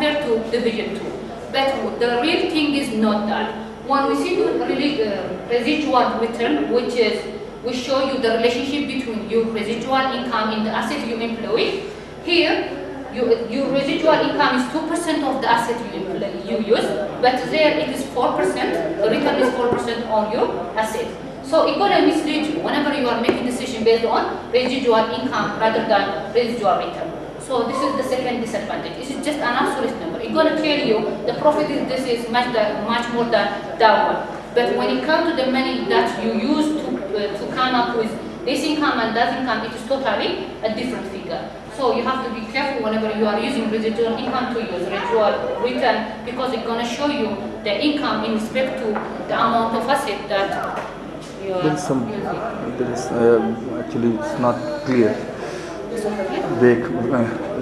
compared to division 2. But the real thing is not that. When we see the residual return, we show you the relationship between your residual income and the asset you employ. Here, your residual income is 2% of the asset you use, but there it is 4%. The return is 4% on your asset. So it's gonna mislead you whenever you are making decision based on residual income rather than residual return. So this is the second disadvantage. This is just an absolute number. It's gonna tell you the profit is much more than that one. But when it comes to the money that you use to come up with this income and that income, it is totally a different figure. So you have to be careful whenever you are using residual income to use residual return, because it's going to show you the income in respect to the amount of asset that you are using. There is actually it's not clear. Vague,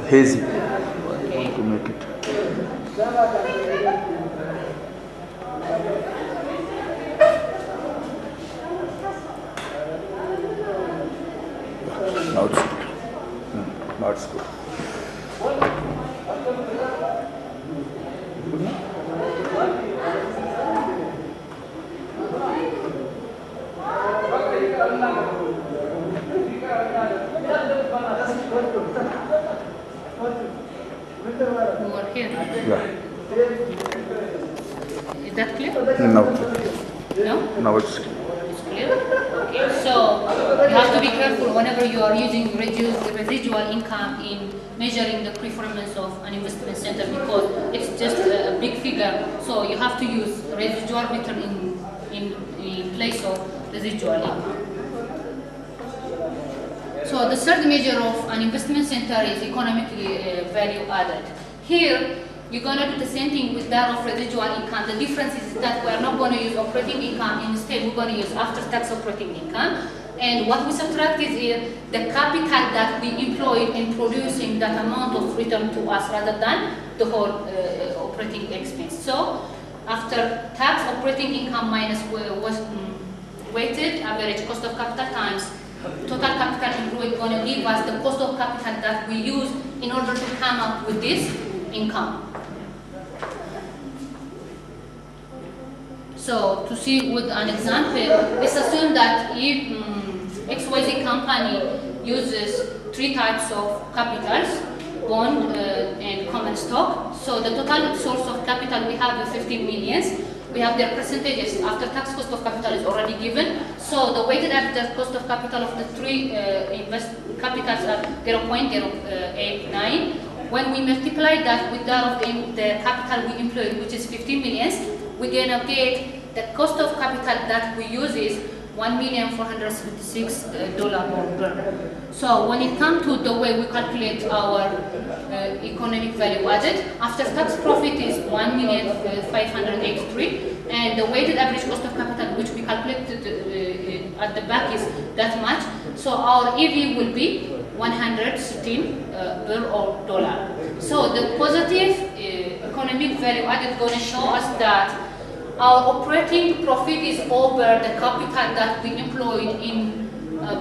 hazy. Okay. To make it. Now it's good. Now it's good. More here. Yeah. Is that clear? Now. No? Now it's clear. It's clear? Okay. So you have to be careful whenever you are using residual income in measuring the performance of an investment center, because it's just a big figure. So you have to use residual return in place of residual income. So the third measure of an investment center is economically value added. Here, you're going to do the same thing with that of residual income. The difference is that we are not going to use operating income. Instead, we're going to use after-tax operating income. And what we subtract is here the capital that we employed in producing that amount of return to us rather than the whole operating expense. So, after tax operating income minus weighted average cost of capital times total capital employed, going to give us the cost of capital that we use in order to come up with this income. So to see with an example, let's assume that if XYZ company uses 3 types of capitals, bond and common stock. So the total source of capital we have is 15 millions. We have their percentages. After tax cost of capital is already given. So the weighted average cost of capital of the 3 capitals are 0.089. When we multiply that with that of the capital we employed, which is 15 millions, we're gonna get the cost of capital that we use is $1,476 per. So when it comes to the way we calculate our economic value added, after tax profit is $1,583, and the weighted average cost of capital, which we calculated at the back, is that much. So our EV will be 116 per dollar. So the positive economic value added is going to show us that our operating profit is over the capital that we employed in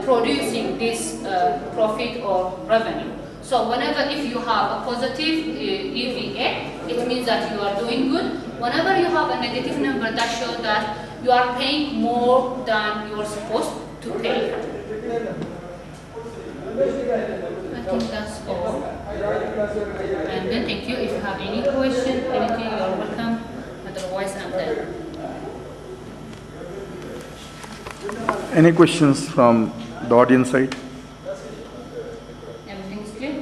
producing this profit or revenue. So whenever if you have a positive EVA, it means that you are doing good. Whenever you have a negative number, that shows that you are paying more than you are supposed to pay. I think that's all. And then thank you. If you have any question, anything, you are welcome. Otherwise, I'm done. Any questions from the audience side? Everything is clear?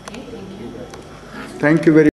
Okay, thank you. Thank you very much.